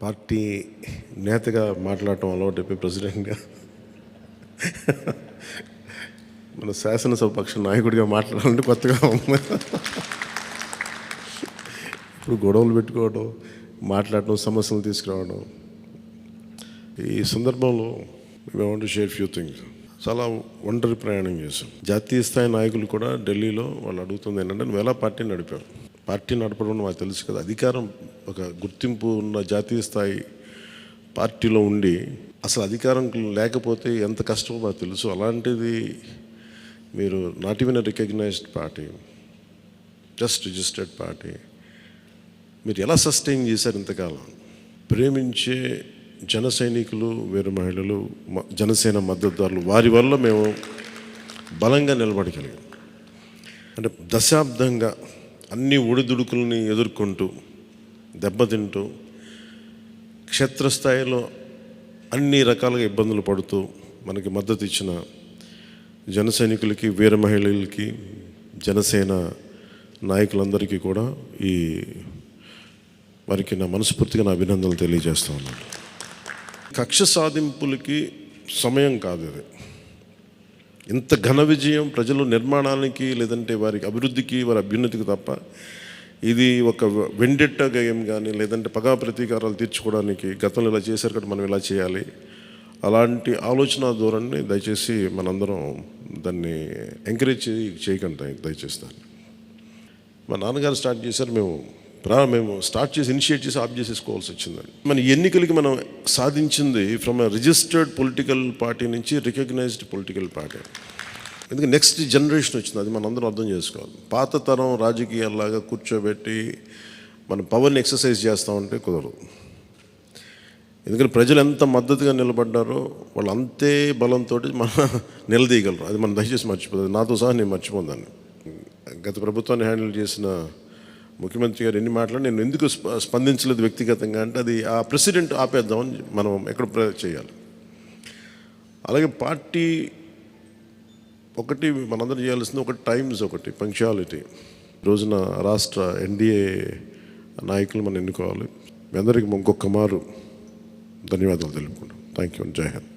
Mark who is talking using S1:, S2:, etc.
S1: Party నేతగా మాట్లాడటం అలవాటు ప్రెసిడెంట్గా మన శాసనసభ పక్ష నాయకుడిగా మాట్లాడాలంటే కొత్తగా ఉంది. ఇప్పుడు గొడవలు పెట్టుకోవడం, మాట్లాడటం, సమస్యలు తీసుకురావడం. ఈ సందర్భంలో we want to share few things. చాలా ఒంటరి ప్రయాణం చేశాం. జాతీయ స్థాయి నాయకులు కూడా ఢిల్లీలో వాళ్ళు అడుగుతుంది ఏంటంటే నువ్వు ఎలా పార్టీ నడిపావు? పార్టీ నడపడం మాకు తెలుసు కదా, అధికారం ఒక గుర్తింపు ఉన్న జాతీయ స్థాయి పార్టీలో ఉండి అసలు అధికారం లేకపోతే ఎంత కష్టమో మాకు తెలుసు. అలాంటిది మీరు not even recognised party, just registered party, మీరు ఎలా సస్టైన్ చేశారు ఇంతకాలం? ప్రేమించే జన సైనికులు, వీర మహిళలు, జనసేన మద్దతుదారులు, వారి వల్ల మేము బలంగా నిలబడగలిగాం. అంటే దశాబ్దంగా అన్ని ఒడిదుడుకుల్ని ఎదుర్కొంటూ దెబ్బతింటూ క్షేత్రస్థాయిలో అన్ని రకాలుగా ఇబ్బందులు పడుతూ మనకి మద్దతు ఇచ్చిన జన సైనికులకి, వీర మహిళలకి, జనసేన నాయకులందరికీ కూడా వారికి నా మనస్ఫూర్తిగా నా అభినందనలు తెలియజేస్తూ ఉన్నాను. కక్ష సాధింపులకి సమయం కాదు ఇది. ఇంత ఘన విజయం ప్రజల నిర్మాణానికి, లేదంటే వారికి అభివృద్ధికి, వారి అభ్యున్నతికి తప్ప ఇది ఒక వెండెట్ట గేయం కానీ, లేదంటే పగా ప్రతీకారాలు తీర్చుకోవడానికి గతంలో ఇలా చేశారు కదా మనం ఇలా చేయాలి, అలాంటి ఆలోచన ధోరణిని దయచేసి మనందరం దాన్ని ఎంకరేజ్ చేయకండి దయచేసి. దాన్ని మా నాన్నగారు స్టార్ట్ చేశారు, మేము స్టార్ట్ చేసి ఇనిషియేట్ చేసి ఆఫ్ చేసేసుకోవాల్సి వచ్చిందండి. మన ఎన్నికలకి మనం సాధించింది ఫ్రమ్ రిజిస్టర్డ్ పొలిటికల్ పార్టీ నుంచి రికగ్నైజ్డ్ పొలిటికల్ పార్టీ. ఎందుకంటే నెక్స్ట్ జనరేషన్ వచ్చింది, అది మనం అందరం అర్థం చేసుకోవాలి. పాత తరం రాజకీయాల్లాగా కూర్చోబెట్టి మన పవర్ని ఎక్సర్సైజ్ చేస్తామంటే కుదరదు. ఎందుకంటే ప్రజలు ఎంత మద్దతుగా నిలబడ్డారో వాళ్ళు అంతే బలంతో మన నిలదీయగలరు. అది మనం దయచేసి మర్చిపోతుంది. నాతో సహా నేను మర్చిపోదాన్ని. గత ప్రభుత్వాన్ని హ్యాండిల్ చేసిన ముఖ్యమంత్రి గారు ఎన్ని మాట్లాడి నేను ఎందుకు స్పందించలేదు వ్యక్తిగతంగా అంటే, అది ఆ ప్రెసిడెంట్ ఆపేద్దామని మనం ఎక్కడ చేయాలి. అలాగే పార్టీ ఒకటి మనందరం చేయాల్సింది ఒకటి టైమ్స్, ఒకటి పంక్చువాలిటీ. రోజున రాష్ట్ర ఎన్డీఏ నాయకులు మనం ఎన్నుకోవాలి. మీ అందరికీ ఇంకొక మారు ధన్యవాదాలు తెలుపుకుంటాం. Thank you. జై హింద్.